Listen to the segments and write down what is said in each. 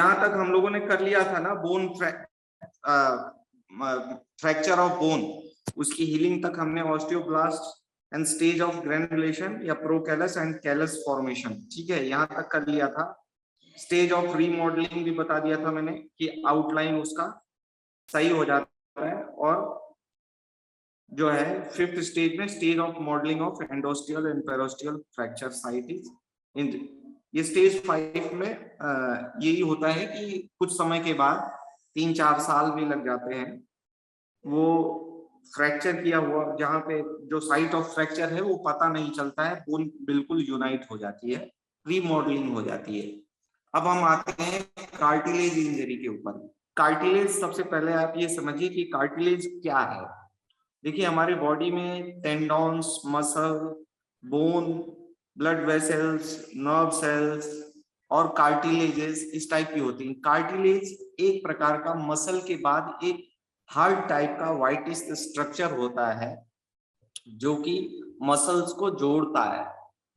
यहाँ तक हम लोगों ने कर लिया था ना, बोन फ्रैक्चर ऑफ बोन, उसकी हीलिंग तक हमने osteoblast and stage of granulation या प्रोकैलस एंड कैलस फॉर्मेशन, ठीक है, यहाँ तक कर लिया था। स्टेज ऑफ रीमॉडलिंग भी बता दिया था मैंने कि आउटलाइन उसका सही हो जाता है। और जो है 5th स्टेज में stage of modelling of endosteal and periosteal fracture site is in. ये स्टेज 5 में यही होता है कि कुछ समय के बाद 3-4 साल भी लग जाते हैं, वो फ्रैक्चर किया हुआ जहाँ पे जो साइट ऑफ फ्रैक्चर है वो पता नहीं चलता है, बोन बिल्कुल यूनाइट हो जाती है, रीमॉडलिंग हो जाती है। अब हम आते हैं कार्टिलेज इंजरी के ऊपर। कार्टिलेज, सबसे पहले आप ये समझिए कि कार्टिलेज क्या है। देखिए हमारे बॉडी में tendons, muscle, bone, blood vessels, nerve cells और कार्टिलेजेस इस टाइप की होती हैं। कार्टिलेज एक प्रकार का मसल के बाद एक हार्ड टाइप का व्हाइटिश स्ट्रक्चर होता है जो कि मसल्स को जोड़ता है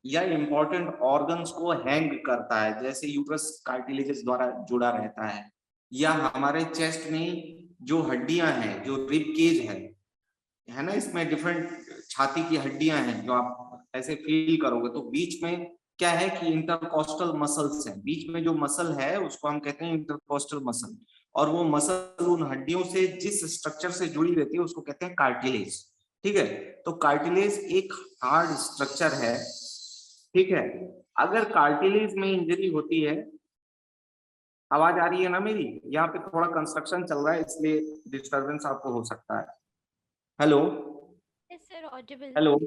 या इंपॉर्टेंट ऑर्गन्स को हैंग करता है, जैसे यूट्रस कार्टिलेजेस द्वारा जुड़ा रहता है, या हमारे चेस्ट में जो हड्डियां हैं, जो रिब केज है ना, इसमें डिफरेंट छाती की हड्डियां हैं जो आप ऐसे फील करोगे, तो बीच में क्या है कि इंटरकोस्टल मसल्स हैं, बीच में जो मसल है उसको हम कहते हैं इंटरकोस्टल मसल, और वो मसल उन हड्डियों से जिस स्ट्रक्चर से जुड़ी रहती है उसको कहते हैं कार्टिलेज, ठीक है। तो कार्टिलेज एक हार्ड स्ट्रक्चर है, ठीक है। अगर कार्टिलेज में इंजरी होती है, आवाज आ रही है ना मेरी? यहाँ पे थोड़ा कंस्ट्रक्शन चल रहा है इसलिए डिस्टरबेंस आपको हो सकता है। Hello sir, Audible. हेलो,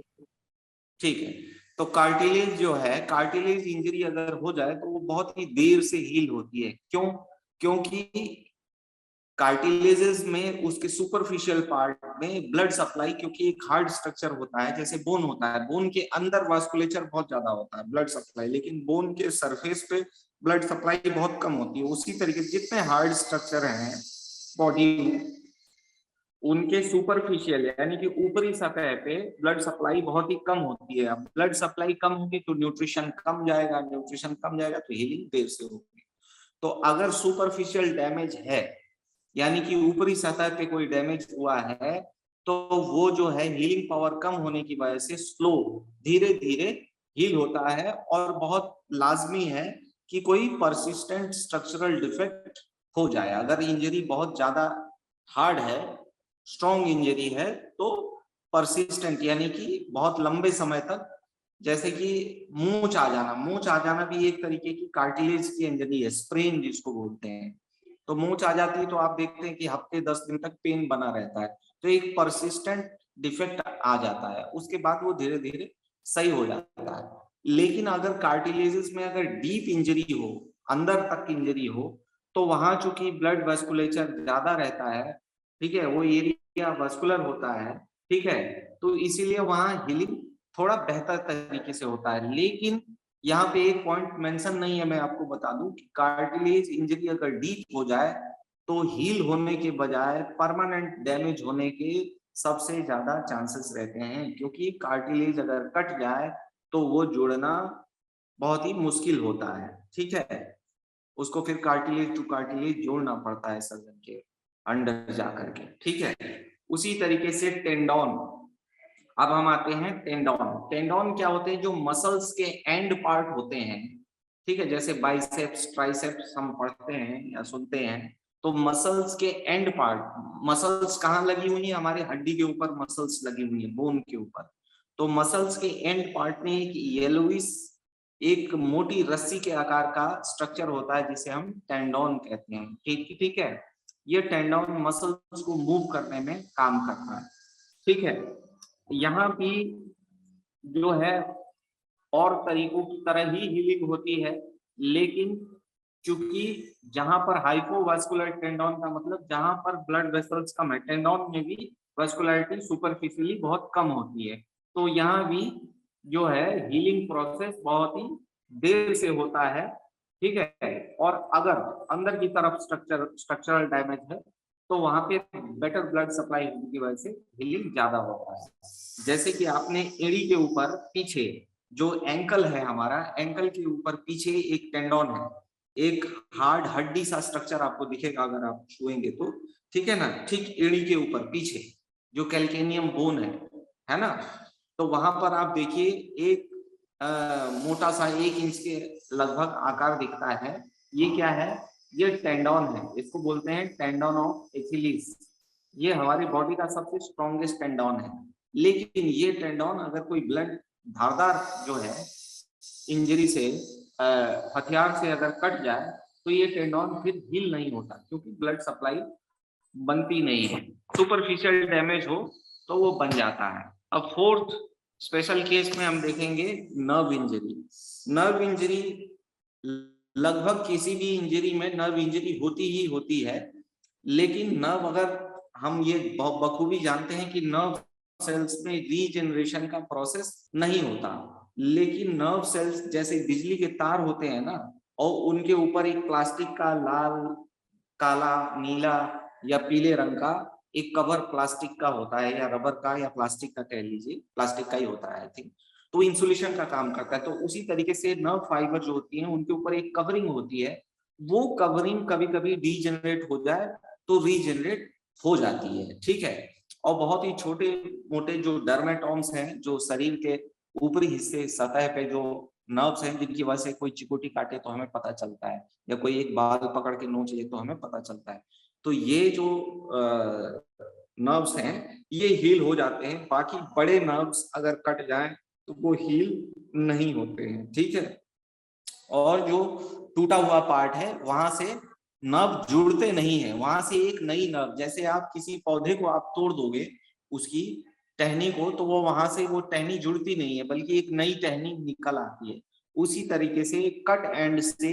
ठीक है। तो कार्टिलेज जो है, कार्टिलेज इंजरी अगर हो जाए तो वो बहुत ही देर से हील होती है। क्यों? क्योंकि कार्टिलेजेस में उसके सुपरफिशियल पार्ट में ब्लड सप्लाई, क्योंकि एक हार्ड स्ट्रक्चर होता है जैसे बोन होता है, बोन के अंदर वास्कुलेचर बहुत ज्यादा होता है ब्लड सप्लाई, लेकिन बोन के सरफेस पे ब्लड सप्लाई बहुत कम होती है। उसी तरीके से जितने हार्ड स्ट्रक्चर हैं बॉडी में, उनके सुपरफिशियल यानी कि ऊपरी सतह पे ब्लड सप्लाई बहुत ही कम होती है। अब ब्लड सप्लाई कम होगी तो न्यूट्रिशन कम जाएगा, न्यूट्रिशन कम जाएगा तो हीलिंग देर से होगी। तो अगर सुपरफिशियल डैमेज है यानी कि ऊपरी सतह पे कोई डैमेज हुआ है, तो वो जो है हीलिंग पावर कम होने की वजह से स्लो, धीरे धीरे हील होता है। और बहुत लाजमी है कि कोई परसिस्टेंट स्ट्रक्चरल डिफेक्ट हो जाए। अगर इंजरी बहुत ज्यादा हार्ड है, स्ट्रॉन्ग इंजरी है, तो परसिस्टेंट यानी कि बहुत लंबे समय तक, जैसे कि मूंछ आ जाना, मूंछ आ जाना भी एक तरीके की कार्टिलेज की इंजरी है, स्प्रेन जिसको बोलते हैं। तो मूंछ आ जाती है तो आप देखते हैं कि हफ्ते 10 दिन तक पेन बना रहता है, तो एक परसिस्टेंट डिफेक्ट आ जाता है, उसके बाद वो धीरे धीरे सही हो जाता है। लेकिन अगर कार्टिलेजेस में अगर डीप इंजरी हो, अंदर तक इंजरी हो, तो वहां चूंकि ब्लड वेस्कुलेचर ज्यादा रहता है, ठीक है, वो एरिया वस्कुलर होता है, ठीक है, तो इसीलिए वहां हीलिंग थोड़ा बेहतर तरीके से होता है। लेकिन यहाँ पे एक पॉइंट मेंशन नहीं है, मैं आपको बता दूं कि कार्टिलेज इंजरी अगर डीप हो जाए तो हील होने के बजाय परमानेंट डैमेज होने के सबसे ज्यादा चांसेस रहते हैं, क्योंकि कार्टिलेज अगर कट जाए तो वो जोड़ना बहुत ही मुश्किल होता है, ठीक है। उसको फिर कार्टिलेज टू कार्टिलेज जोड़ना पड़ता है सर्जन के अंडर जाकर के, ठीक है। उसी तरीके से टेंडोन, अब हम आते हैं टेंडोन। टेंडोन क्या होते हैं? जो मसल्स के एंड पार्ट होते हैं, ठीक है, जैसे बाइसेप्स, ट्राइसेप्स हम पढ़ते हैं या सुनते हैं, तो मसल्स के एंड पार्ट, मसल्स कहाँ लगी हुई है? हमारे हड्डी के ऊपर मसल्स लगी हुई है, बोन के ऊपर। तो मसल्स के एंड पार्ट में एक येलोइश, एक मोटी रस्सी के आकार का स्ट्रक्चर होता है जिसे हम टेंडोन कहते हैं, ठीक है। ये टेंडोन मसल्स को मूव करने में काम करता है, ठीक है। यहाँ भी जो है और तरीकों की तरह ही हीलिंग होती है, लेकिन चूंकि जहां पर हाइपोवास्कुलर टेंडोन का मतलब जहां पर ब्लड वेसल्स कम है, टेंडोन में भी वास्कुलरिटी सुपरफिशियली बहुत कम होती है, तो यहाँ भी जो है हीलिंग प्रोसेस बहुत ही देर से होता है, ठीक है। और अगर अंदर की तरफ स्ट्रक्चरल डैमेज है तो वहां पे बेटर ब्लड सप्लाई होने की वजह से हीलिंग ज्यादा होता है। जैसे कि आपने एड़ी के ऊपर पीछे जो एंकल है, हमारा एंकल के ऊपर पीछे एक टेंडोन है, एक हार्ड हड्डी सा स्ट्रक्चर आपको दिखेगा अगर आप छुएंगे तो, ठीक है ना, ठीक एड़ी के ऊपर पीछे जो कैल्केनियम बोन है ना, तो वहां पर आप देखिए एक मोटा सा 1 इंच के लगभग आकार दिखता है। ये क्या है? ये टेंडन है, इसको बोलते हैं टेंडन ऑफ एचिलिस। ये हमारी बॉडी का सबसे स्ट्रॉन्गेस्ट टेंडन है, लेकिन ये टेंडन अगर कोई ब्लड धारदार जो है इंजरी से, हथियार से अगर कट जाए तो ये टेंडन फिर हील नहीं होता, क्योंकि ब्लड सप्लाई बनती नहीं है। सुपरफिशियल डैमेज हो तो वो बन जाता है। अब फोर्थ स्पेशल केस में हम देखेंगे नर्व इंजरी। नर्व इंजरी, लगभग किसी भी इंजरी में नर्व इंजरी होती ही होती है, लेकिन नर्व, अगर हम ये बखूबी जानते हैं कि नर्व सेल्स में रीजनरेशन का प्रोसेस नहीं होता, लेकिन नर्व सेल्स जैसे बिजली के तार होते हैं ना, और उनके ऊपर एक प्लास्टिक का लाल, काला, नीला या पीले रंग का एक कवर प्लास्टिक का होता है, या रबर का या प्लास्टिक का कह लीजिए, प्लास्टिक का ही होता है आई थिंक, तो इंसुलेशन का काम करता है। तो उसी तरीके से नर्व फाइबर जो होती है उनके ऊपर एक कवरिंग होती है, वो कवरिंग कभी कभी डीजेनरेट हो जाए तो रीजेनरेट हो जाती है, ठीक है। और बहुत ही छोटे मोटे जो डर्मेटॉम्स हैं, जो शरीर के ऊपरी हिस्से सतह पे जो नर्व्स हैं, जिनकी वजह से कोई चिकोटी काटे तो हमें पता चलता है, या कोई एक बाल पकड़ के नोच ले तो हमें पता चलता है, तो ये जो नर्व्स हैं ये हील हो जाते हैं। बाकी बड़े नर्व्स अगर कट जाएं तो वो हील नहीं होते हैं, ठीक है। और जो टूटा हुआ पार्ट है वहां से नर्व जुड़ते नहीं है, वहां से एक नई नर्व, जैसे आप किसी पौधे को आप तोड़ दोगे उसकी टहनी को, तो वो वहां से वो टहनी जुड़ती नहीं है, बल्कि एक नई टहनी निकल आती है। उसी तरीके से कट एंड से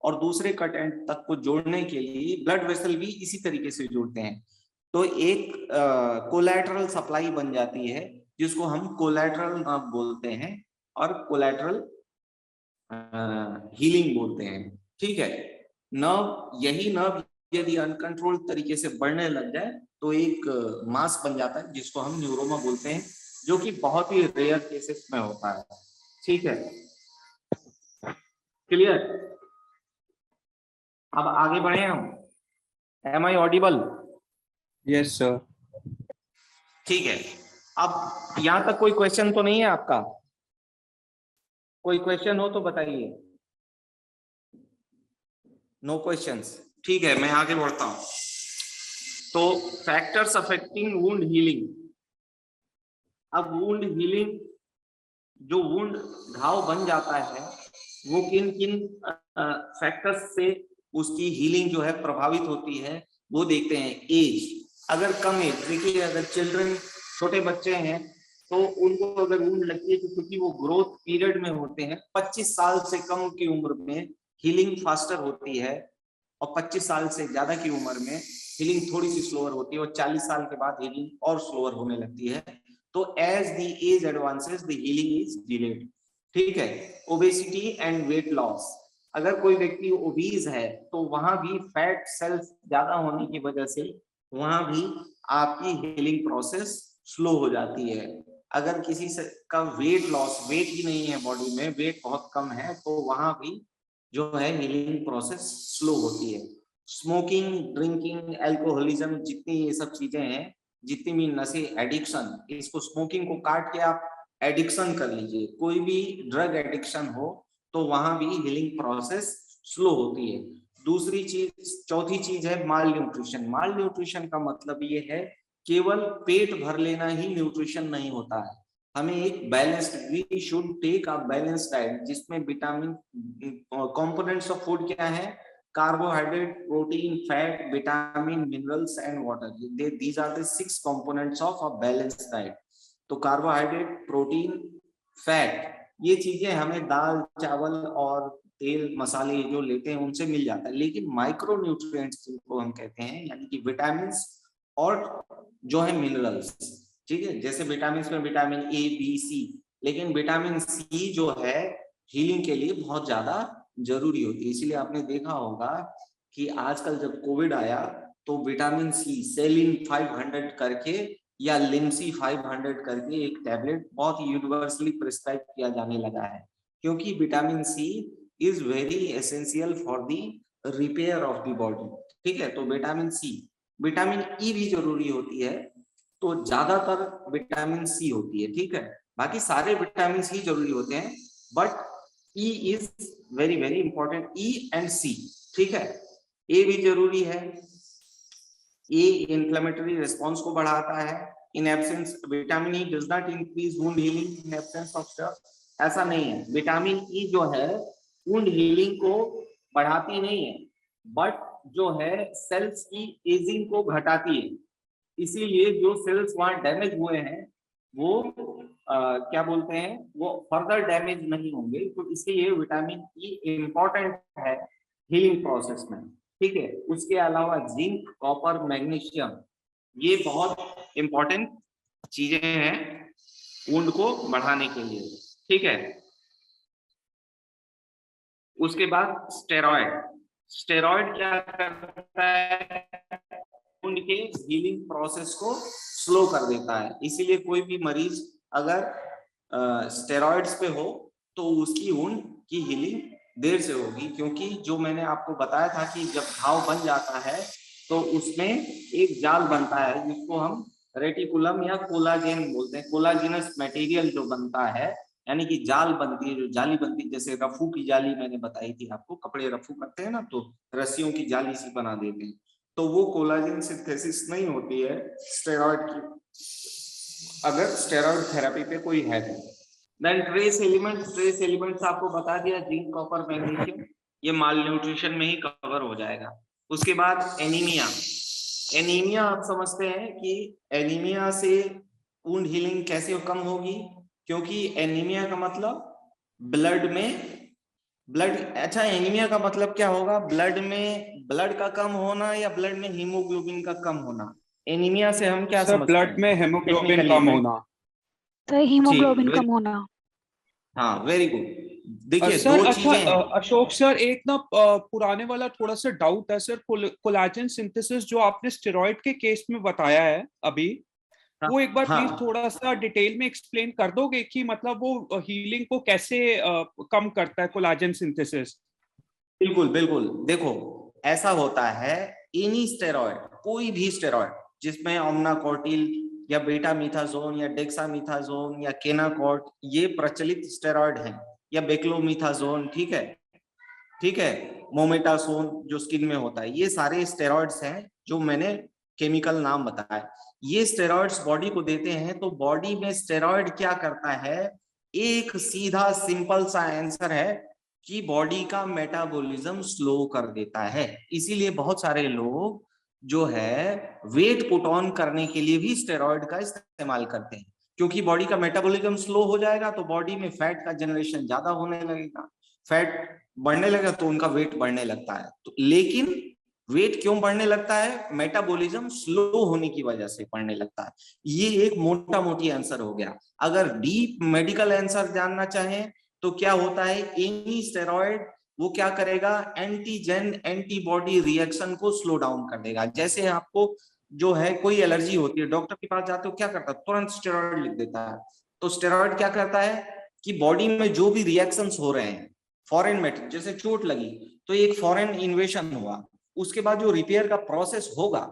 और दूसरे कट एंड तक को जोड़ने के लिए ब्लड वेसल भी इसी तरीके से जोड़ते हैं। तो एक कोलैटरल सप्लाई बन जाती है, जिसको हम कोलैटरल नर्व बोलते हैं, और कोलैटरल हीलिंग बोलते हैं, ठीक है। नर्व, यही नर्व यदि अनकंट्रोल तरीके से बढ़ने लग जाए तो एक मास बन जाता है, जिसको हम न्यूरोमा बोलते हैं, जो कि बहुत ही रेयर केसेस में होता है, ठीक है। क्लियर? अब आगे बढ़े हम। Am I audible? Yes sir. ठीक है। अब यहां तक कोई क्वेश्चन तो नहीं है आपका? कोई क्वेश्चन हो तो बताइए। नो क्वेश्चंस, ठीक है, मैं आगे बढ़ता हूं। तो फैक्टर्स अफेक्टिंग वुंड हीलिंग। अब वुंड हीलिंग, जो वुंड घाव बन जाता है वो किन किन फैक्टर्स से उसकी हीलिंग जो है प्रभावित होती है, वो देखते हैं। एज, अगर कम एज, देखिए अगर चिल्ड्रन, छोटे बच्चे हैं, तो उनको अगर वुंड लगती है, क्योंकि वो ग्रोथ पीरियड में होते हैं, 25 साल से कम की उम्र में हीलिंग फास्टर होती है, और 25 साल से ज्यादा की उम्र में हीलिंग थोड़ी सी स्लोअर होती है, और 40 साल के बाद हीलिंग और स्लोअर होने लगती है। तो as the age advances the healing is delayed, ठीक है। ओबेसिटी एंड वेट लॉस, अगर कोई व्यक्ति ओबीज है तो वहां भी फैट सेल्स ज्यादा होने की वजह से वहां भी आपकी हीलिंग प्रोसेस स्लो हो जाती है। अगर किसी से का वेट लॉस, वेट ही नहीं है बॉडी में, वेट बहुत कम है, तो वहां भी जो है हीलिंग प्रोसेस स्लो होती है। स्मोकिंग, ड्रिंकिंग, अल्कोहलिज्म, जितनी ये सब चीजें हैं, जितनी भी नशे, एडिक्शन, इसको स्मोकिंग को काट के आप एडिक्शन कर लीजिए, कोई भी ड्रग एडिक्शन हो तो वहां भी हीलिंग प्रोसेस स्लो होती है। दूसरी चीज, चौथी चीज है माल न्यूट्रिशन। माल न्यूट्रिशन का मतलब ये है केवल पेट भर लेना ही न्यूट्रिशन नहीं होता है, हमें एक balanced, we should take a balanced diet, जिसमें विटामिन, कंपोनेंट्स ऑफ फूड क्या है? Carbohydrate, protein, fat, vitamin, minerals and water, these are the 6 components of a balanced diet. तो कार्बोहाइड्रेट, प्रोटीन, फैट, ये चीजें हमें दाल, चावल और तेल, मसाले जो लेते हैं उनसे मिल जाता है, लेकिन माइक्रो न्यूट्रिएंट्स जिनको हम कहते हैं, यानी कि विटामिन और जो है मिनरल्स, ठीक है, जैसे विटामिन में विटामिन ए, बी, सी, लेकिन विटामिन सी जो है हीलिंग के लिए बहुत ज्यादा जरूरी होती है। इसीलिए आपने देखा होगा कि आजकल जब कोविड आया तो विटामिन सी, सेलिन 500 करके या लिम्सी 500 करके एक टैबलेट बहुत यूनिवर्सली प्रिस्क्राइब किया जाने लगा है, क्योंकि vitamin C is very essential for the repair of the body. ठीक है, तो विटामिन सी, विटामिन ई भी जरूरी होती है, तो ज्यादातर विटामिन सी होती है। ठीक है, बाकी सारे विटामिन ही जरूरी होते हैं, but E is very very important, E and C. ठीक है, ए भी जरूरी है, ए इन्फ्लेमेटरी रिस्पॉन्स को बढ़ाता है। In absence vitamin E does not increase wound healing in absence of stuff, ऐसा नहीं है। विटामिन ई जो है वुंड हीलिंग को बढ़ाती नहीं है, बट जो है सेल्स की एजिंग को घटाती है। इसीलिए जो सेल्स वहां डैमेज हुए हैं वो क्या बोलते हैं, वो फर्दर डैमेज नहीं होंगे, तो इसलिए विटामिन ई इम्पोर्टेंट है हीलिंग प्रोसेस में। ठीक है, उसके अलावा जिंक, कॉपर, मैग्नीशियम, ये बहुत इंपॉर्टेंट चीजें हैं वुंड को बढ़ाने के लिए। ठीक है, उसके बाद स्टेरॉइड, स्टेरॉइड क्या करता है, वुंड के हीलिंग प्रोसेस को स्लो कर देता है। इसीलिए कोई भी मरीज अगर स्टेरॉइड्स पे हो तो उसकी वुंड की हीलिंग देर से होगी, क्योंकि जो मैंने आपको बताया था कि जब घाव बन जाता है तो उसमें एक जाल बनता है जिसको हम रेटिकुलम या कोलाजेन बोलते हैं। कोलाजिनस मटेरियल जो बनता है, यानी कि जाल बनती है, जो जाली बनती है, जैसे रफू की जाली मैंने बताई थी आपको, कपड़े रफू करते हैं ना तो रस्सियों की जाली सी बना देते हैं, तो वो कोलाजन सिंथेसिस नहीं होती है स्टेरॉइड की, अगर स्टेरॉइड थेरेपी पे कोई है तो। Then trace element, trace elements आपको बता दिया, जिंक, कॉपर, मैग्नीशियम, ये माल न्यूट्रिशन में ही कवर हो जाएगा। उसके बाद एनीमिया, एनीमिया आप समझते हैं कि एनीमिया से वुंड हीलिंग कैसे कम होगी, क्योंकि एनीमिया का मतलब ब्लड में ब्लड, अच्छा एनीमिया का मतलब क्या होगा, ब्लड में ब्लड का कम होना या ब्लड में हीमोग्लोबिन का कम होना। एनीमिया से हम क्या सर समझते ब्लड हैं में हेमोग्लोबिन टेक्निकली कम में? होना। तो हीमोग्लोबिन ठीक, कम होना। हाँ वेरी गुड। देखिए सर दो अच्छा, चीजें हैं। अशोक सर एक ना पुराने वाला थोड़ा सा डाउट है सर, कोलाजन सिंथेसिस जो आपने स्टेरॉइड के केस में बताया है अभी, हाँ, वो एक बार प्लीज हाँ थोड़ा सा डिटेल में एक्सप्लेन कर दोगे कि मतलब वो हीलिंग को कैसे कम करता है कोलाजन सिंथेसिस। बिल्कुल बिल्कुल, देखो ऐसा होता है, एनी स्टेरॉइड, कोई भी स्टेरॉइड जिसमें ओमनाकोर्टिल या बीटा मीथाजोन या डेक्सामीथाजोन या केनाकॉर्ट, ये प्रचलित स्टेरॉइड हैं, या बेक्लोमीथाजोन, ठीक है, ठीक है, मोमेटासोन जो स्किन में होता है, ये सारे स्टेरॉइड्स हैं जो मैंने केमिकल नाम बताया। ये स्टेरॉइड्स बॉडी को देते हैं, तो बॉडी में स्टेरॉइड क्या करता है, एक सीधा सिंपल सा आंसर है कि बॉडी का मेटाबॉलिज्म स्लो कर देता है। इसीलिए बहुत सारे लोग जो है वेट पुट ऑन करने के लिए भी स्टेरॉइड का इस्तेमाल करते हैं, क्योंकि बॉडी का मेटाबॉलिज्म स्लो हो जाएगा तो बॉडी में फैट का जनरेशन ज्यादा होने लगेगा, फैट बढ़ने लगेगा तो उनका वेट बढ़ने लगता है। तो लेकिन वेट क्यों बढ़ने लगता है, मेटाबॉलिज्म स्लो होने की वजह से बढ़ने लगता है। ये एक मोटा मोटी आंसर हो गया। अगर डीप मेडिकल आंसर जानना चाहें तो क्या होता है, एनी स्टेरॉइड वो क्या करेगा, एंटीजन एंटीबॉडी रिएक्शन को स्लो डाउन कर देगा। जैसे आपको जो है कोई एलर्जी होती है, डॉक्टर के पास जाते हो, क्या करता है, तुरंत स्टेरॉइड लिख देता है। तो स्टेरॉइड क्या करता है कि बॉडी में जो भी रिएक्शंस हो रहे हैं, फॉरेन मैटर, जैसे चोट लगी तो एक फॉरेन इन्वेशन हुआ, उसके बाद जो रिपेयर का प्रोसेस होगा,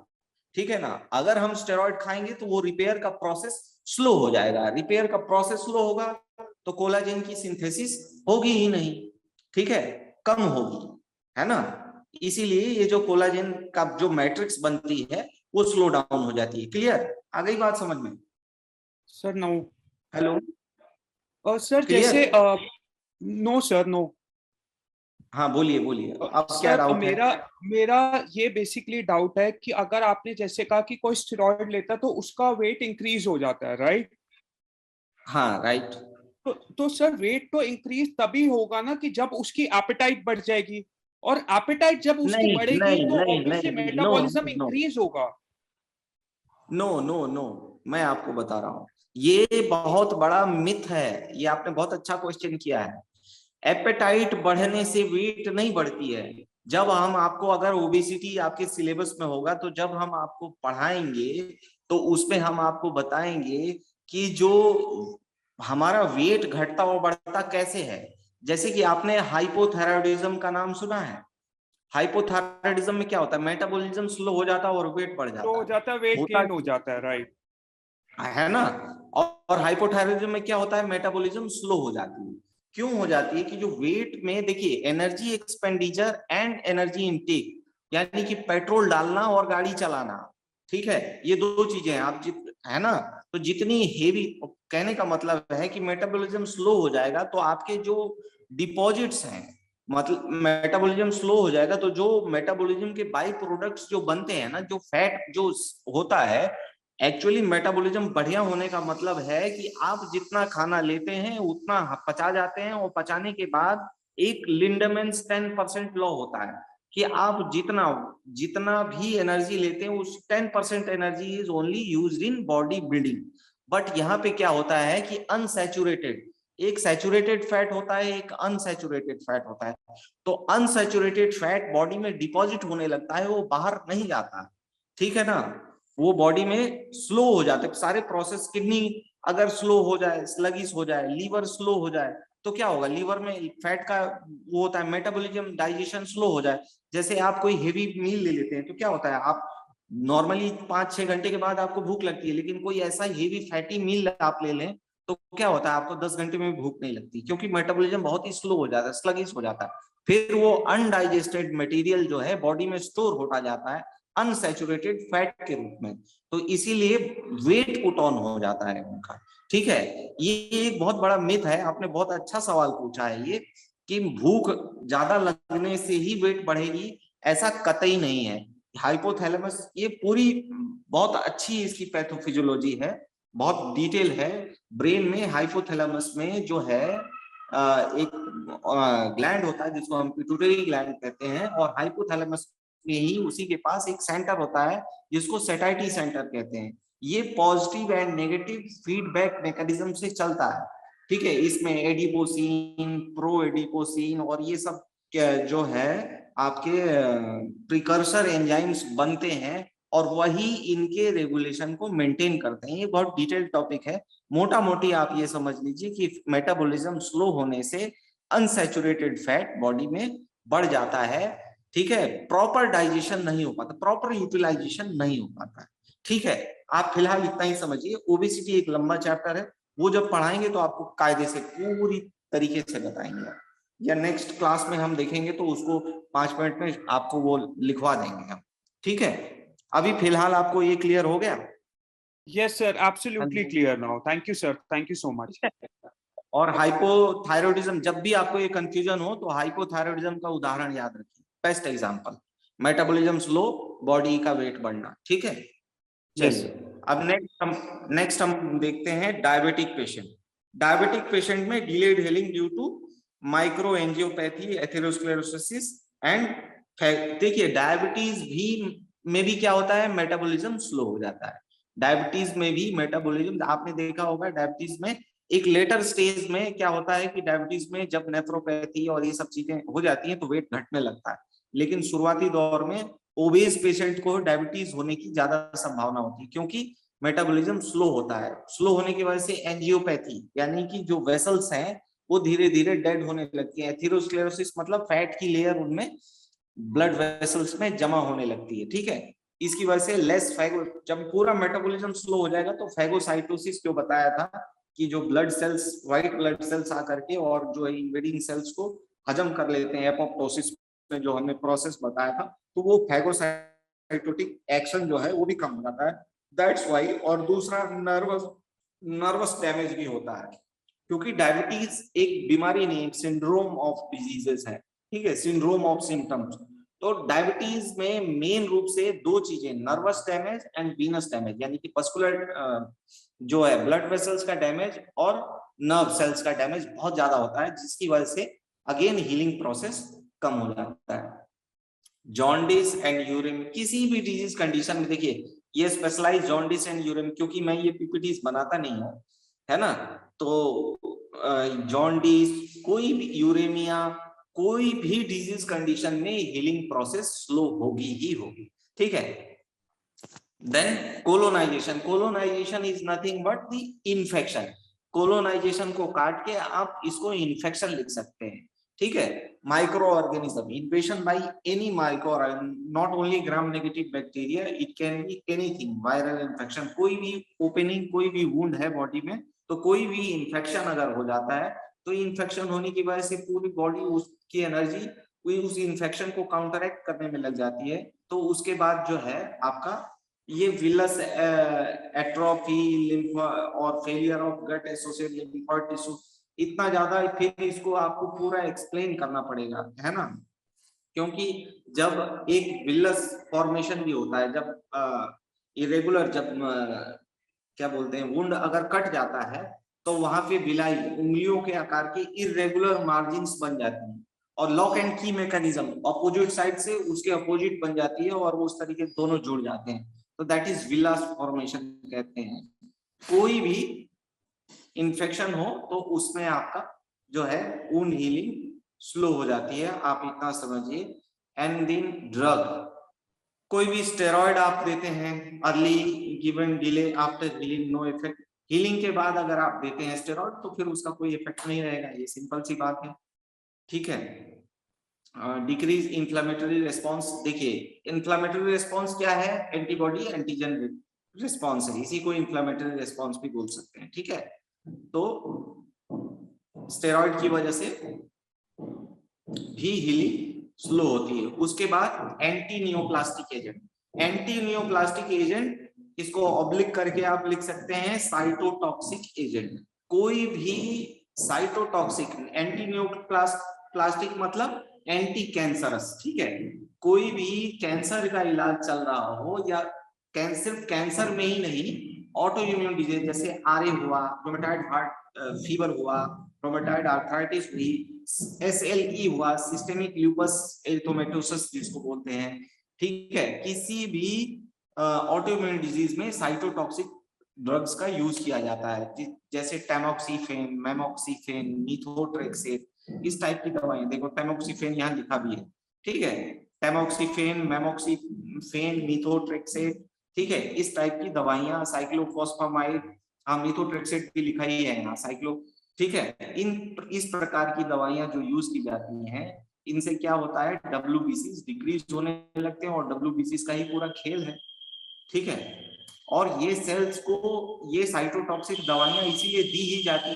ठीक है ना, अगर हम स्टेरॉइड खाएंगे तो वो रिपेयर का प्रोसेस स्लो हो जाएगा। रिपेयर का प्रोसेस स्लो होगा तो कोलाजन की सिंथेसिस होगी ही नहीं, ठीक है, कम होगी, है ना। इसीलिए ये जो कोलाजन का जो मैट्रिक्स बनती है वो स्लो डाउन हो जाती है। क्लियर, आ गई बात समझ में? Sir no. Hello, sir clear? जैसे नो सर नो। हाँ बोलिए बोलिए, अब क्या सर डाउट है? मेरा मेरा ये बेसिकली डाउट है कि अगर आपने जैसे कहा कि कोई स्टेरॉइड लेता है तो उसका वेट इंक्रीज हो जाता है, राइट? हाँ राइट। तो सर वेट तो इंक्रीज तभी होगा ना कि जब उसकी एपेटाइट बढ़ जाएगी, और एपेटाइट जब उसकी नहीं बढ़ेगी नहीं तो नहीं ऑब्वियसली नहीं, नो मेटाबॉलिज्म नो इंक्रीज होगा। नो नो नो, मैं आपको बता रहा हूँ, ये बहुत बड़ा मिथ है। ये आपने बहुत अच्छा क्वेश्चन किया है। एपेटाइट बढ़ने से वेट नहीं बढ़ती है। जब हम आपको, अगर ओबेसिटी आपके सिलेबस में होगा तो जब हम आपको पढ़ाएंगे तो उसमें हम आपको बताएंगे कि जो हमारा वेट घटता और बढ़ता कैसे है। जैसे कि आपने हाइपोथायराइडिज्म का नाम सुना है। हाइपोथायराइडिज्म में क्या होता है, मेटाबॉलिज्म स्लो हो जाता है और वेट बढ़ तो जाता हो है, जाता है, वेट होता गेन हो जाता है, राइट। है ना। और हाइपोथायराइडिज्म में क्या होता है, मेटाबॉलिज्म स्लो हो जाती है। क्यों हो जाती है कि जो वेट में देखिए energy expenditure and energy intake, यानी कि पेट्रोल डालना और गाड़ी चलाना, ठीक है, ये दो चीजें हैं। आप है ना, तो जितनी हेवी, कहने का मतलब है कि मेटाबॉलिज्म स्लो हो जाएगा तो आपके जो डिपॉजिट्स हैं, मतलब मेटाबॉलिज्म स्लो हो जाएगा तो जो मेटाबॉलिज्म के बाई प्रोडक्ट्स जो बनते हैं ना, जो फैट जो होता है, एक्चुअली मेटाबॉलिज्म बढ़िया होने का मतलब है कि आप जितना खाना लेते हैं उतना पचा जाते हैं, और पचाने के बाद एक लिंडमैन्स 10% लॉ होता है कि आप जितना जितना भी एनर्जी लेते हैं उस 10% energy is only used in body building. But यहाँ पे क्या होता है कि अनसैचुरेटेड, एक सैचुरेटेड फैट होता है, एक अनसैचुरेटेड फैट होता है। तो अनसैचुरेटेड फैट बॉडी में डिपॉजिट होने लगता है, वो बाहर नहीं जाता, ठीक है ना, वो बॉडी में स्लो हो जाते सारे प्रोसेस। किडनी अगर स्लो हो जाए, स्लगिश हो जाए, लीवर स्लो हो जाए, तो क्या होगा, लीवर में फैट का वो होता है, मेटाबॉलिज्म डाइजेशन स्लो हो जाए। जैसे आप कोई हेवी मील ले लेते हैं तो क्या होता है, आप नॉर्मली 5-6 घंटे के बाद आपको भूख लगती है, लेकिन कोई ऐसा हेवी फैटी मील आप ले लें तो क्या होता है, आपको 10 घंटे में भी भूख नहीं लगती, क्योंकि मेटाबॉलिज्म बहुत ही स्लो हो जाता है, स्लगिश हो जाता है। फिर वो अनडाइजेस्टेड मटेरियल जो है बॉडी में स्टोर होता जाता है अनसैचुरेटेड फैट के रूप में, तो इसीलिए वेट पुट ऑन हो जाता है उनका, ठीक है। ये एक बहुत बड़ा मिथ है, आपने बहुत अच्छा सवाल पूछा है ये, कि भूख ज्यादा लगने से ही वेट बढ़ेगी, ऐसा कतई नहीं है। हाइपोथैलेमस, ये पूरी बहुत अच्छी इसकी पैथोफिजियोलॉजी है, बहुत डिटेल है। ब्रेन में हाइपोथैलेमस में जो है एक ग्लैंड होता है जिसको हम पिट्यूटरी ग्लैंड कहते हैं, और हाइपोथैलेमस में ही उसी के पास एक सेंटर होता है जिसको सेटाइटी सेंटर कहते हैं। ये positive and negative feedback mechanism से चलता है, ठीक है। इसमें एडिपोसिन, प्रो एडिपोसिन और ये सब जो है आपके प्रिकर्सर एंजाइम्स बनते हैं, और वही इनके रेगुलेशन को मेंटेन करते हैं। ये बहुत डिटेल्ड टॉपिक है, मोटा मोटी आप ये समझ लीजिए कि मेटाबॉलिज्म स्लो होने से अनसैचुरेटेड फैट बॉडी में बढ़ जाता है, ठीक है। प्रॉपर डाइजेशन नहीं हो पाता, प्रॉपर यूटिलाइजेशन नहीं हो पाता, ठीक है। आप फिलहाल इतना ही समझिए, ओबेसिटी एक लंबा चैप्टर है, वो जब पढ़ाएंगे तो आपको कायदे से पूरी तरीके से बताएंगे, या नेक्स्ट क्लास में हम देखेंगे तो उसको 5 मिनट में आपको वो लिखवा देंगे हम, ठीक है। अभी फिलहाल आपको ये क्लियर हो गया? Yes sir, absolutely clear now, thank you sir, thank you so much. और हाइपोथायरॉइडिज्म, जब भी आपको ये कंफ्यूजन हो तो हाइपोथायरॉइडिज्म का उदाहरण याद रखिए, best example, metabolism slow, body का वेट बढ़ना, ठीक है। चलिए अब नेक्स्ट हम देखते हैं डायबिटिक पेशेंट। डायबिटिक पेशेंट में delayed healing due to microangiopathy, atherosclerosis and, देखिए डायबिटीज भी में भी क्या होता है, मेटाबॉलिज्म स्लो हो जाता है। डायबिटीज में भी मेटाबॉलिज्म, आपने देखा होगा डायबिटीज में एक लेटर स्टेज में क्या होता है कि डायबिटीज में जब नेफ्रोपैथी और ये सब चीजें हो जाती हैं तो वेट घटने लगता है, लेकिन शुरुआती दौर में ओबेस पेशेंट को डायबिटीज होने की ज्यादा संभावना होती है, क्योंकि मेटाबॉलिज्म स्लो होता है। स्लो होने की वजह से एंजियोपैथी, यानी कि जो वेसल्स हैं वो धीरे धीरे डेड होने लगती है। एथेरोस्क्लेरोसिस मतलब फैट की लेयर उनमें ब्लड वेसल्स में जमा होने लगती है, ठीक है। इसकी वजह से लेस फैगो, जब पूरा मेटाबॉलिज्म स्लो हो जाएगा तो फैगोसाइटोसिस जो बताया था कि जो blood cells, white blood sales आकर के और जो है इन्वेडिंग सेल्स को हजम कर लेते हैं, एपोप्टोसिस में जो हमने प्रोसेस बताया था, तो वो फैगोसाइटोटिक एक्शन जो है वो भी कम हो जाता है, दैट्स व्हाई। और दूसरा नर्वस डैमेज भी होता है, क्योंकि डायबिटीज एक बीमारी नहीं, एक सिंड्रोम ऑफ डिजीजेस है, ठीक है, सिंड्रोम ऑफ सिम्टम्स। तो डायबिटीज में मेन रूप से दो चीजें, nervous damage and Venus damage, यानी कि मस्कुलर जो है ब्लड वेसल्स का डैमेज और नर्व सेल्स का डैमेज बहुत ज्यादा होता है, जिसकी वजह से अगेन हीलिंग प्रोसेस कम हो जाता है। जॉन्डिस एंड यूरिन, किसी भी डिजीज कंडीशन में, देखिए ये स्पेशलाइज जॉन्डिस एंड यूरिन, क्योंकि मैं ये पीपीटीज बनाता नहीं हूँ, है ना, तो जॉन्डिस, कोई भी यूरेमिया, कोई भी डिजीज कंडीशन में हीलिंग प्रोसेस स्लो होगी ही होगी, ठीक है। Then colonization, colonization is nothing but the infection. Colonization को काट के आप इसको इन्फेक्शन लिख सकते हैं, ठीक है। Micro organism, इन्वेशन by any micro, not only gram negative bacteria, it can be anything, viral infection, कोई भी ओपनिंग, कोई भी वुंड है बॉडी में, तो कोई भी इन्फेक्शन अगर हो जाता है तो इन्फेक्शन होने की वजह से पूरी बॉडी उसकी एनर्जी उस इन्फेक्शन को काउंटरएक्ट करने में लग जाती है। तो उसके बाद जो है आपका ये विलस एट्रोफी लिम्फ और failure of gut associated lymphoid tissue, इतना ज्यादा फिर इसको आपको पूरा एक्सप्लेन करना पड़ेगा, है ना, क्योंकि जब एक विलस फॉर्मेशन भी होता है, जब इरेगुलर, जब क्या बोलते हैं, वुंड अगर कट जाता है तो वहां पे बिलाई उंगलियों के आकार की इरेगुलर मार्जिन्स बन जाती हैं और लॉक एंड की मैकेनिज्म अपोजिट साइड से उसके अपोजिट बन जाती है और वो उस तरीके से दोनों जुड़ जाते हैं, तो दैट इज विलास फॉर्मेशन कहते हैं। कोई भी इन्फेक्शन हो तो उसमें आपका जो है वुंड हीलिंग स्लो हो जाती है, आप इतना समझिए। एंड देन ड्रग, कोई भी स्टेरॉइड आप देते हैं, early given delay after healing no effect, healing के बाद अगर आप देते हैं स्टेरॉइड तो फिर उसका कोई इफेक्ट नहीं रहेगा, ये सिंपल सी बात है, ठीक है। डिक्रीज इंफ्लेमेटरी रिस्पॉन्स, देखिए इंफ्लेमेटरी रिस्पॉन्स क्या है, एंटीबॉडी एंटीजन रिस्पॉन्स है, इसी को इंफ्लेमेटरी रिस्पॉन्स भी बोल सकते हैं, ठीक है। तो स्टेरॉइड की वजह से भी हीलिंग स्लो होती है। उसके बाद anti neoplastic agent, anti neoplastic agent इसको ऑब्लिक करके आप लिख सकते हैं साइटोटॉक्सिक एजेंट। कोई भी साइटोटॉक्सिक, एंटी नियोप्लास्टिक मतलब एंटी कैंसरस, ठीक है। कोई भी कैंसर का इलाज चल रहा हो या सिर्फ कैंसर में ही नहीं, ऑटो इम्यून डिजीज जैसे आरए हुआ, रोमेटॉइड हार्ट फीवर हुआ, रोमेटॉइड आर्थराइटिस हुई, SLE हुआ, सिस्टेमिक ल्यूपस एरिथेमेटोसस जिसको बोलते हैं, ठीक है। किसी भी ऑटोइम्यून डिजीज में साइटोटॉक्सिक ड्रग्स का यूज किया जाता है, जैसे टैमोक्सिफेन, मेमोक्सिफेन, मिथोट्रेक्सेट, इस टाइप की दवाएं, देखो टैमोक्सिफेन यहाँ लिखा भी है, ठीक है, टैमोक्सिफेन, मेमोक्सिफेन, मिथोट्रेक्सेट, ठीक है, इस टाइप की दवाइयां, साइक्लोफॉस्फामाइड, हाँ मिथोट्रेक्सेट भी लिखा ही है यहाँ, साइक्लो, ठीक है। इस प्रकार की दवाइयां जो यूज की जाती हैं, इनसे क्या होता है, WBCs डिक्रीज होने लगते हैं और WBCs का ही पूरा खेल है, ठीक है। और ये सेल्स को ये साइटोटॉक्सिक दवाइयां इसीलिए दी ही जाती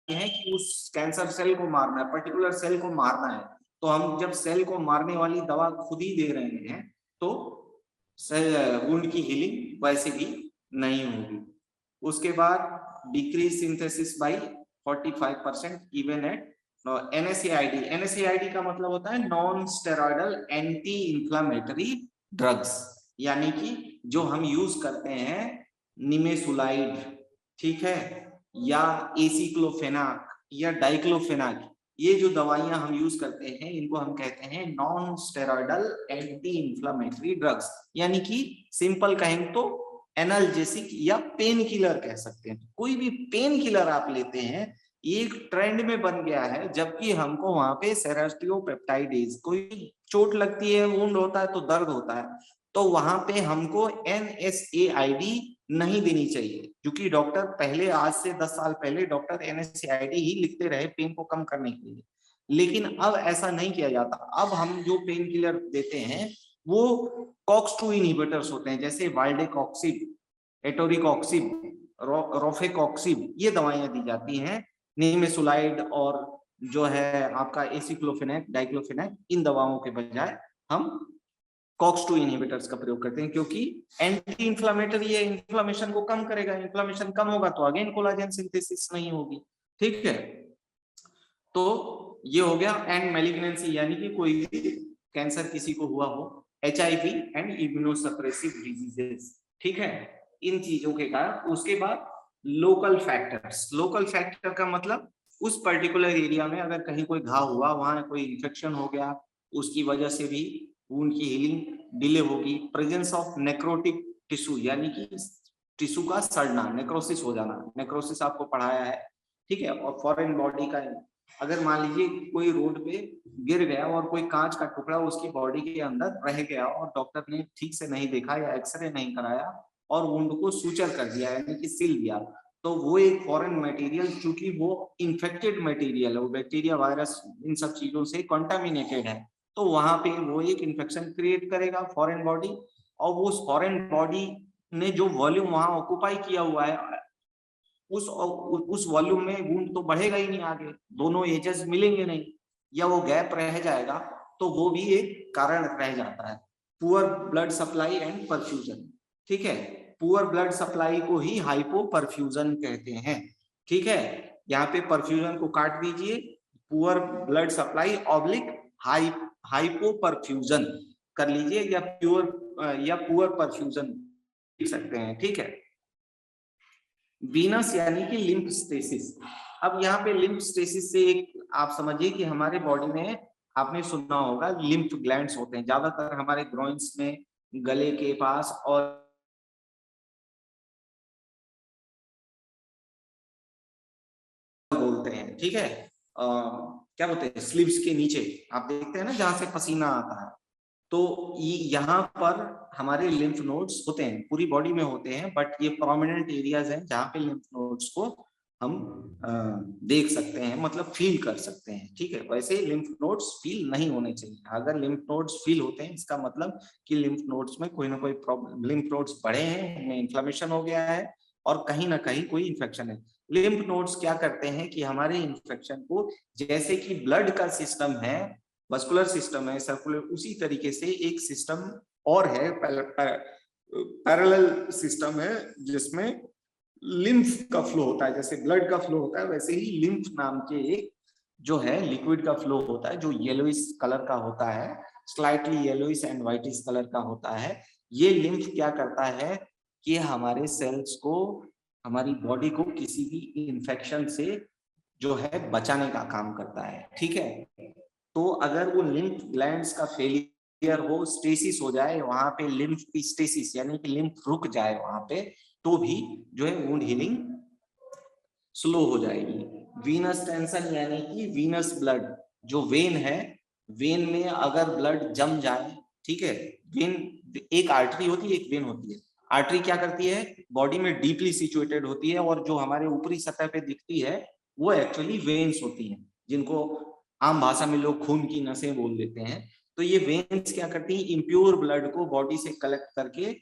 हैं कि उस कैंसर सेल को मारना है, पर्टिकुलर सेल को मारना है। तो हम जब सेल को मारने वाली दवा खुद ही दे रहे हैं तो वुंड की हीलिंग वैसे भी नहीं होगी। उसके बाद decrease synthesis by 45% even at NSAID, NSAID का मतलब होता है non steroidal anti inflammatory drugs, यानी कि जो हम यूज करते हैं निमेसुलाइड, ठीक है, या एसिक्लोफेनाक या डाइक्लोफेनाक, ये जो दवाइयां हम यूज करते हैं इनको हम कहते हैं non steroidal anti inflammatory drugs, यानी कि सिंपल कहेंगे तो एनाल्जेसिक या पेन किलर कह सकते हैं। कोई भी पेन किलर आप लेते हैं, एक ट्रेंड में बन गया है, जबकि हमको वहां पे सेरास्टियोपेप्टाइडेज, कोई चोट लगती है, वुंड होता है तो दर्द होता है, तो वहां पे हमको NSAID नहीं देनी चाहिए, क्योंकि डॉक्टर पहले, आज से 10 साल पहले डॉक्टर NSAID ही लिखते रहे पेन को कम करने के लिए, लेकिन अब ऐसा नहीं किया जाता। अब हम जो पेन किलर देते हैं वो COX-2 इनहिबिटर्स होते हैं, जैसे वाल्डेकॉक्सिब, एटोरिकॉक्सिब, रोफेकॉक्सिब, ये दवाइयां दी जाती हैं। निमेसुलाइड और जो है आपका एसिक्लोफेनाक, डाइक्लोफेनाक, इन दवाओं के बजाय हम COX-2 इनहिबिटर्स का प्रयोग करते हैं, क्योंकि एंटी इंफ्लेमेटरी है, इन्फ्लेमेशन को कम करेगा, इन्फ्लेमेशन कम होगा तो अगेन कोलाजन सिंथेसिस नहीं होगी, ठीक है। तो ये हो गया। एंड मैलिग्नेंसी, यानी कि कोई भी कैंसर किसी को हुआ हो, HIV एंड इम्यूनोसप्रेसिव डिजीजेस, ठीक है, इन चीजों के कारण। उसके बाद लोकल फैक्टर्स, लोकल फैक्टर का मतलब उस पर्टिकुलर एरिया में अगर कहीं कोई घाव हुआ, वहां कोई इन्फेक्शन हो गया, उसकी वजह से भी वुंड की हीलिंग डिले होगी। प्रेजेंस ऑफ नेक्रोटिक टिश्यू, यानी कि टिश्यू का सड़ना, नेक्रोसिस हो जाना, नेक्रोसिस आपको पढ़ाया है, ठीक है। और फॉरेन बॉडी का, अगर मान लीजिए कोई रोड पे गिर गया और कोई कांच का टुकड़ा उसकी बॉडी के अंदर रह गया और डॉक्टर ने ठीक से नहीं देखा या एक्सरे नहीं कराया और वुंड को सूचर कर दिया, यानी कि सील दिया, तो वो एक फॉरेन मटेरियल, चूंकि वो इन्फेक्टेड मटेरियल है, वो बैक्टीरिया वायरस इन सब चीजों से कंटामिनेटेड है, तो वहां पे वो एक इन्फेक्शन क्रिएट करेगा फॉरेन बॉडी, और वो फॉरेन बॉडी ने जो वॉल्यूम वहां ऑक्युपाई किया हुआ है उस वॉल्यूम में वुंड तो बढ़ेगा ही नहीं आगे, दोनों एजेस मिलेंगे नहीं, या वो गैप रह जाएगा, तो वो भी एक कारण रह जाता है। Poor blood supply and perfusion, ठीक है, पुअर ब्लड सप्लाई को ही हाइपो परफ्यूजन कहते हैं, ठीक है। यहाँ पे परफ्यूजन को काट दीजिए, poor blood supply oblique hypo perfusion कर लीजिए, या पुअर परफ्यूजन लिख सकते हैं, ठीक है। वीनस यानी कि लिम्फ स्टेसिस। अब यहाँ पे लिम्फ स्टेसिस से एक आप समझिए कि हमारे बॉडी में आपने सुना होगा लिम्फ ग्लैंड्स होते हैं, ज्यादातर हमारे ग्रोइंस में, गले के पास, और बोलते हैं, ठीक है, क्या बोलते हैं, स्लीव्स के नीचे आप देखते हैं ना जहां से पसीना आता है, तो यहाँ पर हमारे लिम्फ नोड्स होते हैं, पूरी बॉडी में होते हैं, बट ये प्रोमिनेंट एरियाज हैं जहाँ पे लिम्फ नोड्स को हम देख सकते हैं, मतलब फील कर सकते हैं, ठीक है। वैसे लिम्फ नोड्स फील नहीं होने चाहिए, अगर लिम्फ नोड्स फील होते हैं इसका मतलब कि लिम्फ नोड्स में कोई ना कोई प्रॉब्लम, लिम्फ नोड्स बढ़े हैं, उनमें इन्फ्लेमेशन हो गया है, और कहीं ना कहीं कोई इन्फेक्शन है। लिम्फ नोड्स क्या करते हैं कि हमारे इन्फेक्शन को, जैसे कि ब्लड का सिस्टम है, मस्कुलर सिस्टम है, सर्कुलर, उसी तरीके से एक सिस्टम और है, पैरेलल सिस्टम है, जिसमें लिम्फ का फ्लो होता है, जैसे ब्लड का फ्लो होता है, वैसे ही लिम्फ नाम के एक जो है लिक्विड का फ्लो होता है, जो येलोइश कलर का होता है, slightly yellowish and whitish colour का होता है। ये लिम्फ क्या करता है कि हमारे सेल्स को, हमारी बॉडी को किसी भी इंफेक्शन से जो है बचाने का काम करता है, ठीक है। तो अगर वो लिम्फ ग्लैंड्स का फेलियर हो, स्टेसिस हो जाए वहां पे, लिम्फ की स्टेसिस यानी कि लिम्फ रुक जाए वहां पे, तो भी जो है वुंड हीलिंग स्लो हो जाएगी। वीनस टेंशन यानी कि वीनस ब्लड, जो वेन है, वेन में अगर ब्लड जम जाए, ठीक है, वेन एक आर्टरी होती है, एक वेन होती है। आर्टरी क्या करती है, बॉडी में डीपली सिचुएटेड होती है, और जो हमारे ऊपरी सतह पे दिखती है वो एक्चुअली वेन्स होती हैं, जिनको आम भाषा में लोग खून की नसें बोल देते हैं। तो ये वेन्स क्या करती हैं, इम्प्योर ब्लड को बॉडी से कलेक्ट करके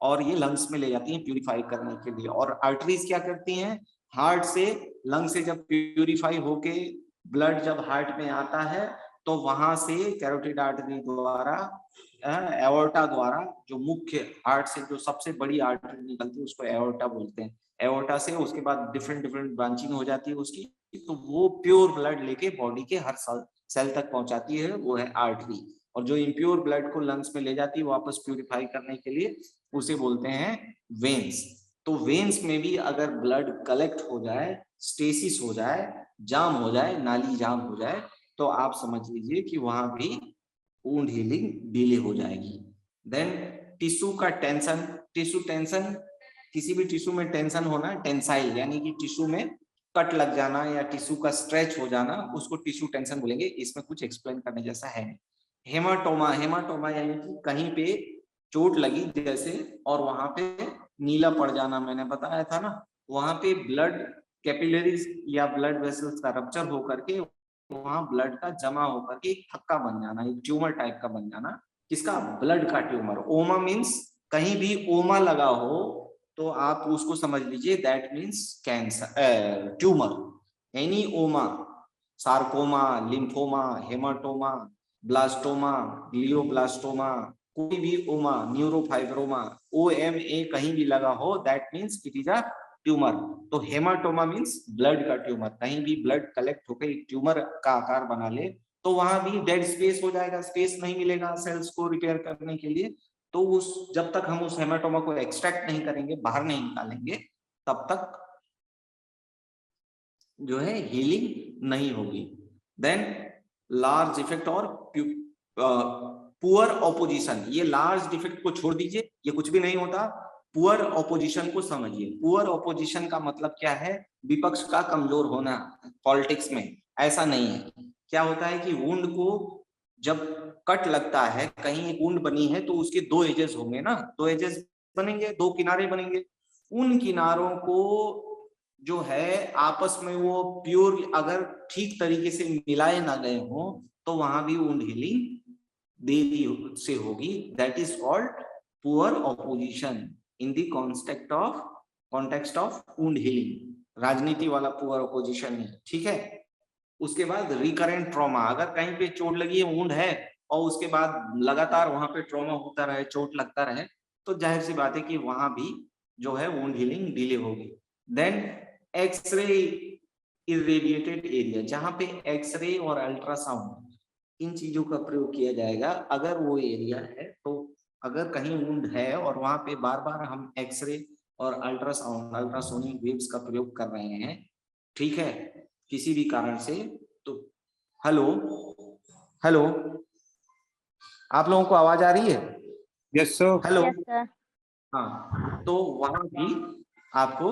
और ये लंग्स में ले जाती हैं प्यूरिफाई करने के लिए। और आर्टरीज क्या करती हैं, हार्ट से, लंग से जब प्यूरिफाई होके ब्लड जब हार्ट में आता है, तो वहां से कैरोटिड आर्टरी द्वारा, एओर्टा द्वारा, जो मुख्य हार्ट से जो सबसे बड़ी आर्टरी निकलती है उसको एओर्टा बोलते हैं, एओर्टा से उसके बाद डिफरेंट डिफरेंट ब्रांचिंग हो जाती है उसकी, तो वो प्योर ब्लड लेके बॉडी के हर सेल तक पहुंचाती है, वो है आर्टरी। और जो इम्प्योर ब्लड को लंग्स में ले जाती है वापस प्यूरिफाई करने के लिए, उसे बोलते हैं वेन्स। तो वेन्स में भी अगर ब्लड कलेक्ट हो जाए, स्टेसिस हो जाए, जाम हो जाए, नाली जाम हो जाए, तो आप समझ लीजिए कि वहां भी वुंड हीलिंग डिले हो जाएगी। देन टिश्यू का टेंशन, टिश्यू टेंशन, किसी भी टिश्यू में टेंशन होना, टेंसाइल यानी कि टिश्यू में कट लग जाना या टिश्यू का स्ट्रेच हो जाना, उसको टिश्यू टेंशन बोलेंगे। इसमें कुछ एक्सप्लेन करने जैसा है। हेमाटोमा, हेमाटोमा यानी कि कहीं पे चोट लगी जैसे, और वहां पे नीला पड़ जाना, मैंने बताया था ना, वहां पे ब्लड कैपिलरीज या ब्लड वेसल्स का रप्चर होकर के वहां ब्लड का जमा होकर के एक थक्का बन जाना, एक ट्यूमर टाइप का बन जाना, किसका, ब्लड का ट्यूमर। ओमा मीन्स कहीं भी ओमा लगा हो तो आप उसको समझ लीजिए that means cancer, tumour. Any ओमा, सार्कोमा, लिम्फोमा, हेमाटोमा, ब्लास्टोमा, ग्लियोब्लास्टोमा, कोई भी ओमा, न्यूरोफाइब्रोमा, OMA कहीं भी लगा हो, that means it is a tumour. तो हेमाटोमा मीन्स ब्लड का ट्यूमर, कहीं भी ब्लड कलेक्ट होकर एक ट्यूमर का आकार बना ले, तो वहां भी डेड स्पेस हो जाएगा, स्पेस नहीं मिलेगा सेल्स को रिपेयर करने के लिए। तो उस, जब तक हम उस हेमाटोमा को एक्सट्रैक्ट नहीं करेंगे, बाहर नहीं निकालेंगे, तब तक जो है हीलिंग नहीं होगी। देन लार्ज इफेक्ट और पुअर ऑपोजिशन, ये लार्ज डिफेक्ट को छोड़ दीजिए, ये कुछ भी नहीं होता। पुअर ऑपोजिशन को समझिए। पुअर ऑपोजिशन का मतलब क्या है, विपक्ष का कमजोर होना। पॉलिटिक्स में ऐसा नहीं है। क्या होता है कि वुंड को जब कट लगता है, कहीं एक वुंड बनी है तो उसके दो एजेस होंगे ना, दो एजेस बनेंगे, दो किनारे बनेंगे। उन किनारों को जो है आपस में वो प्योर अगर ठीक तरीके से मिलाए ना गए हो तो वहां भी वुंड हीलिंग देरी से होगी। That is called poor opposition in the context of wound healing. राजनीति वाला पुअर ऑपोजिशन नहीं, ठीक है। उसके बाद रिकरेंट ट्रॉमा, अगर कहीं पे चोट लगी है, वुंड है, और उसके बाद लगातार वहां पे ट्रॉमा होता रहे, चोट लगता रहे, तो जाहिर सी बात है कि वहां भी जो है वुंड हीलिंग डिले होगी। देन एक्सरे इरेडिएटेड एरिया, जहां पे एक्सरे और अल्ट्रासाउंड इन चीजों का प्रयोग किया जाएगा। अगर वो एरिया है तो अगर कहीं वुंड है और वहां पे बार बार हम एक्सरे और अल्ट्रासोनिक वेव्स का प्रयोग कर रहे हैं, ठीक है, किसी भी कारण से, तो हेलो हेलो, आप लोगों को आवाज आ रही है? Yes sir. Hello. Yes sir. हाँ, तो वहां भी आपको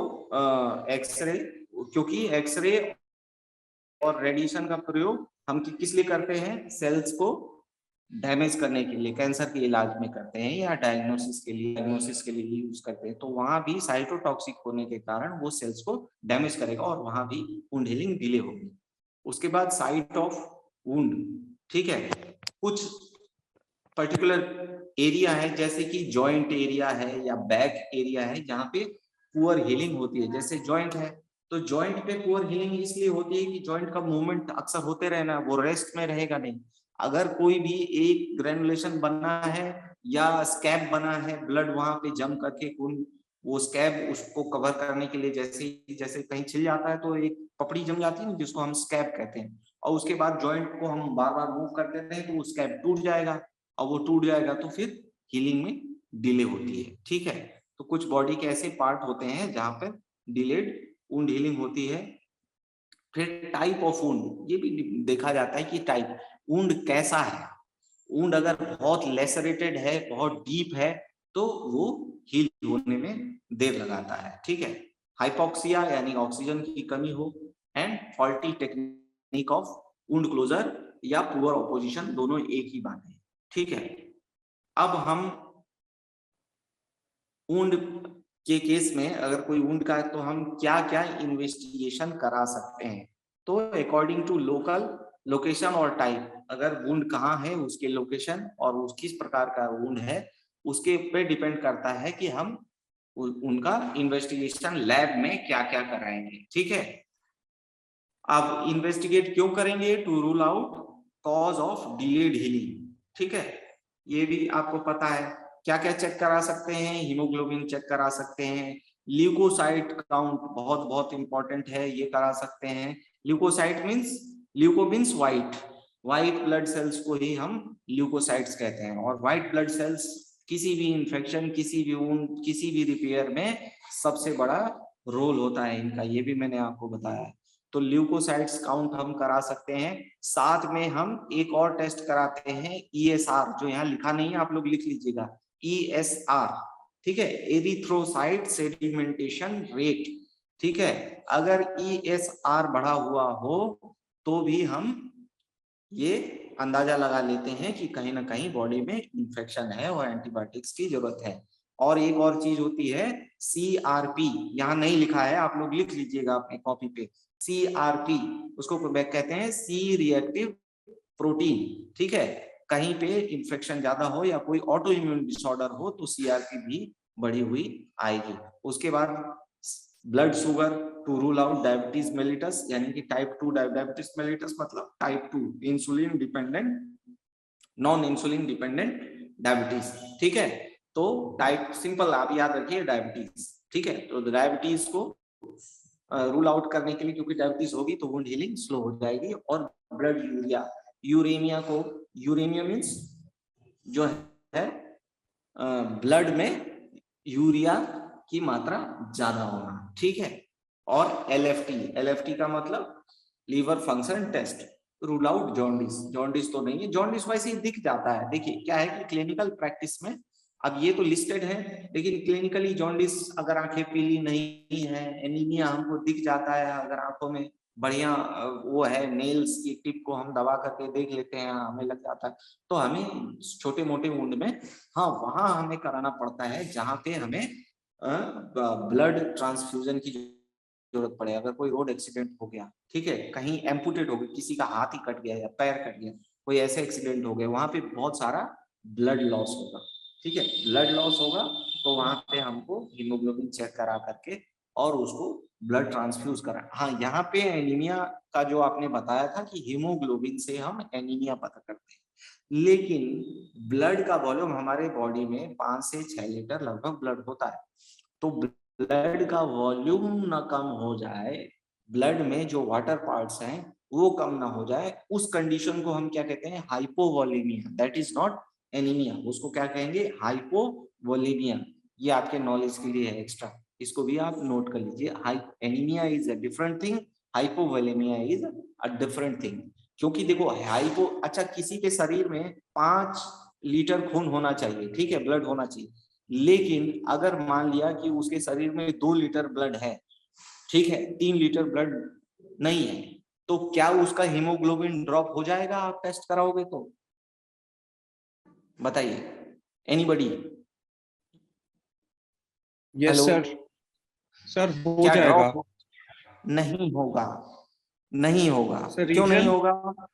एक्सरे, क्योंकि एक्सरे और रेडिएशन का प्रयोग हम किस लिए करते हैं? सेल्स को डैमेज करने के लिए, कैंसर के इलाज में करते हैं या डायग्नोसिस के लिए यूज करते हैं। तो वहां भी साइटोटॉक्सिक होने के कारण वो सेल्स को डैमेज करेगा और वहां भी वुंड हीलिंग डिले होगी। उसके बाद साइट ऑफ वुंड, ठीक है, कुछ पर्टिकुलर एरिया है जैसे कि जॉइंट एरिया है या बैक एरिया है जहां पे पुअर हीलिंग होती है। जैसे जॉइंट है तो जॉइंट पे पुअर हीलिंग इसलिए होती है कि जॉइंट का मूवमेंट अक्सर होते रहना, वो रेस्ट में रहेगा नहीं। अगर कोई भी एक ग्रेनुलेशन बना है या स्कैब बना है, ब्लड वहां पे जम करके वो स्कैब उसको कवर करने के लिए, जैसे कहीं छिल जाता है तो एक पपड़ी जम जाती है जिसको हम स्कैब कहते हैं, और उसके बाद जॉइंट को हम बार बार मूव करते हैं तो वो स्कैब टूट जाएगा, और वो टूट जाएगा तो फिर हीलिंग में डिले होती है, ठीक है। तो कुछ बॉडी के ऐसे पार्ट होते हैं जहां पर डिलेड वुंड हीलिंग होती है। फिर टाइप ऑफ वुंड, ये भी देखा जाता है कि टाइप वुंड कैसा है। वुंड अगर बहुत लेसरेटेड है, बहुत डीप है, तो वो हील होने में देर लगाता है, ठीक है। हाइपोक्सिया यानी ऑक्सीजन की कमी हो, and faulty technique of wound closure या पुअर ऑपोजिशन, दोनों एक ही बात है, ठीक है। अब हम वुंड के केस में, अगर कोई वुंड का है तो हम क्या क्या इन्वेस्टिगेशन करा सकते हैं। तो अकॉर्डिंग टू लोकेशन और टाइप, अगर वुंड कहाँ है उसके लोकेशन और उस किस प्रकार का वुंड है उसके पे डिपेंड करता है कि हम उनका इन्वेस्टिगेशन लैब में क्या क्या कराएंगे, ठीक है। अब इन्वेस्टिगेट क्यों करेंगे? To rule out cause of delayed healing, ठीक है। ये भी आपको पता है। क्या क्या चेक करा सकते हैं? हीमोग्लोबिन चेक करा सकते हैं, ल्यूकोसाइट काउंट बहुत बहुत इंपॉर्टेंट है, ये करा सकते हैं। Leukocyte means white blood cells को ही हम ल्यूकोसाइट्स कहते हैं। और व्हाइट ब्लड सेल्स किसी भी इंफेक्शन, किसी भी वुंड, किसी भी रिपेयर में सबसे बड़ा रोल होता है इनका, ये भी मैंने आपको बताया है। तो ल्यूकोसाइट्स काउंट हम करा सकते हैं। साथ में हम एक और टेस्ट कराते हैं, ESR, जो यहाँ लिखा नहीं है, आप लोग लिख लीजिएगा, ESR, ठीक है, एरिथ्रोसाइट सेडिमेंटेशन रेट, ठीक है। अगर ESR बढ़ा हुआ हो तो भी हम ये अंदाजा लगा लेते हैं कि कहीं ना कहीं बॉडी में इंफेक्शन है और एंटीबायोटिक्स की जरूरत है। और एक और चीज होती है CRP, यहाँ नहीं लिखा है, आप लोग लिख लीजिएगा अपने कॉपी पे। CRP उसको कहते हैं सी रिएक्टिव प्रोटीन, ठीक है। कहीं पे इंफेक्शन ज्यादा हो या कोई ऑटो इम्यून डिसऑर्डर हो तो CRP भी बढ़ी हुई आएगी। उसके बाद blood sugar, to rule out diabetes mellitus, यानी कि टाइप 2 डायबिटीज मेलिटस मतलब type 2 insulin dependent, non insulin dependent diabetes, ठीक है। तो टाइप सिंपल आप याद रखिए डायबिटीज, ठीक है। तो डायबिटीज को रूल आउट करने के लिए, क्योंकि डायबिटीज होगी तो वुंड हीलिंग स्लो हो जाएगी। और ब्लड यूरेमिया को, यूरेमिया मींस जो है ब्लड में यूरिया की मात्रा ज्यादा होना, ठीक है। और LFT का मतलब liver function test, rule out jaundice तो नहीं है। जॉन्डिस वैसे ही दिख जाता है, देखिए क्या है कि क्लिनिकल प्रैक्टिस में, अब ये तो लिस्टेड है, लेकिन क्लिनिकली जॉन्डिस अगर आंखें पीली नहीं है, एनीमिया हमको दिख जाता है, अगर आंखों में बढ़िया वो है, नेल्स की टिप को हम दबा करके देख लेते हैं, हमें लग जाता है, तो हमें छोटे मोटे वुंड में, हाँ वहां हमें कराना पड़ता है जहां पे हमें ब्लड ट्रांसफ्यूजन की जरूरत पड़े, अगर कोई रोड एक्सीडेंट हो गया, ठीक है, कहीं एम्पुटेट हो गया, किसी का हाथ ही कट गया या पैर कट गया, कोई ऐसे एक्सीडेंट हो गया, वहां पे बहुत सारा ब्लड लॉस होगा, ठीक है, ब्लड लॉस होगा, तो वहां पे हमको हीमोग्लोबिन चेक करा करके और उसको ब्लड ट्रांसफ्यूज करा। हाँ, यहाँ पे एनीमिया का जो आपने बताया था कि हीमोग्लोबिन से हम एनीमिया पता करते हैं, लेकिन ब्लड का वॉल्यूम हमारे बॉडी में 5 से 6 लीटर लगभग ब्लड होता है, तो ब्लड का वॉल्यूम ना कम हो जाए, ब्लड में जो वाटर पार्ट्स हैं वो कम ना हो जाए, उस कंडीशन को हम क्या कहते हैं, hypovolaemia, that is not anaemia, उसको क्या कहेंगे, हाइपोवोलेमिया। ये आपके नॉलेज के लिए है एक्स्ट्रा, इसको भी आप नोट कर लीजिए। Anaemia is a different thing, hypovolaemia is a different thing. क्योंकि देखो हाइपो, अच्छा किसी के शरीर में 5 लीटर खून होना चाहिए, ठीक है, ब्लड होना चाहिए, लेकिन अगर मान लिया कि उसके शरीर में 2 लीटर ब्लड है, ठीक है, 3 लीटर ब्लड नहीं है, तो क्या उसका हीमोग्लोबिन ड्रॉप हो जाएगा आप टेस्ट कराओगे तो? बताइए, एनीबडी? यस सर हो क्या जाएगा ड्रॉप? नहीं होगा, नहीं होगा। सर। क्यों नहीं रीजन? होगा?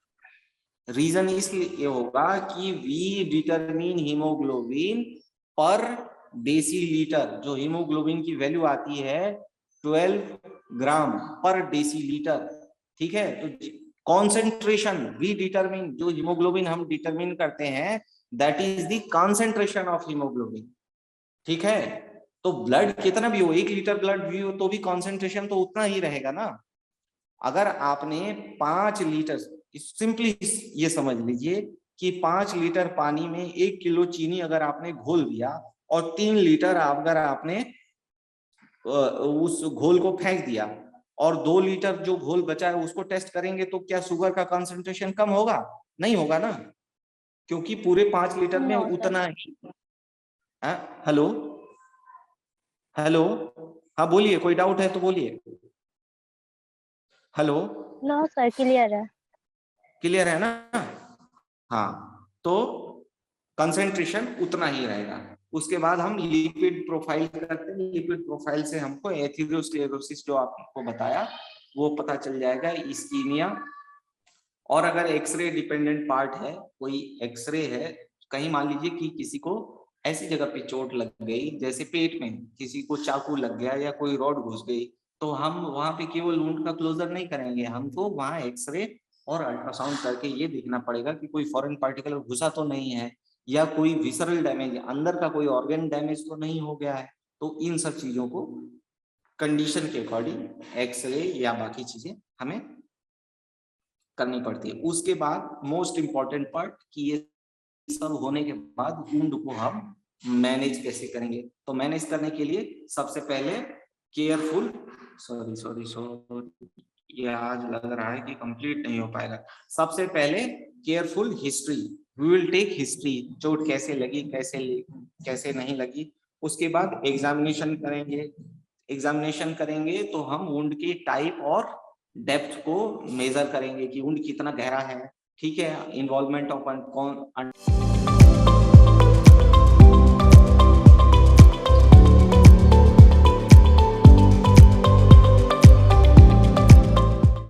रीजन इसलिए होगा कि वी डिटरमिन हीमोग्लोबिन पर डेसीलीटर, जो हीमोग्लोबिन की वैल्यू आती है 12 ग्राम पर डेसीलीटर, ठीक है, तो कॉन्सेंट्रेशन वी डिटरमिन, जो हीमोग्लोबिन हम डिटरमिन करते हैं, that is the concentration of haemoglobin, ठीक है। तो ब्लड कितना भी हो, 1 लीटर ब्लड भी हो तो भी कॉन्सेंट्रेशन तो उतना ही रहेगा ना। अगर आपने 5 लीटर, सिंपली ये समझ लीजिए कि 5 लीटर पानी में 1 किलो चीनी अगर आपने घोल दिया और 3 लीटर अगर आपने उस घोल को फेंक दिया और 2 लीटर जो घोल बचा है उसको टेस्ट करेंगे, तो क्या शुगर का कंसंट्रेशन कम होगा? नहीं होगा ना, क्योंकि पूरे 5 लीटर में नो उतना ही। हेलो हेलो, हाँ बोलिए, कोई डाउट है तो बोलिए। हेलो, नो सर, क्लियर है। क्लियर है ना? हाँ, तो कंसेंट्रेशन उतना ही रहेगा। उसके बाद हम लिपिड प्रोफाइल करते हैं, लिपिड प्रोफाइल से हमको एथेरोस्क्लेरोसिस जो आपको बताया वो पता चल जाएगा, इस्कीमिया। और अगर एक्सरे डिपेंडेंट पार्ट है, कोई एक्सरे है, कहीं मान लीजिए कि किसी को ऐसी जगह पे चोट लग गई, जैसे पेट में किसी को चाकू लग गया या कोई रॉड घुस गई, तो हम वहां पे केवल वुंड का क्लोजर नहीं करेंगे, हमको वहां एक्सरे और अल्ट्रासाउंड करके ये देखना पड़ेगा कि कोई फॉरेन पार्टिकल घुसा तो नहीं है, या कोई विसरल डैमेज, अंदर का कोई ऑर्गन डैमेज तो नहीं हो गया है। तो इन सब चीजों को कंडीशन के अकॉर्डिंग एक्सरे या बाकी चीजें हमें करनी पड़ती है। उसके बाद मोस्ट इंपॉर्टेंट पार्ट कि ये सब होने के बाद वुंड को हम मैनेज कैसे करेंगे। तो मैनेज करने के लिए सबसे पहले केयरफुल, सॉरी ये आज लग रहा है कि कंप्लीट नहीं हो पाएगा। सबसे पहले careful history, we will take history, चोट कैसे लगी, कैसे नहीं लगी। उसके बाद एग्जामिनेशन करेंगे, एग्जामिनेशन करेंगे तो हम वुंड की टाइप और डेप्थ को मेजर करेंगे कि वुंड कितना गहरा है, ठीक है, इन्वॉल्वमेंट ऑफ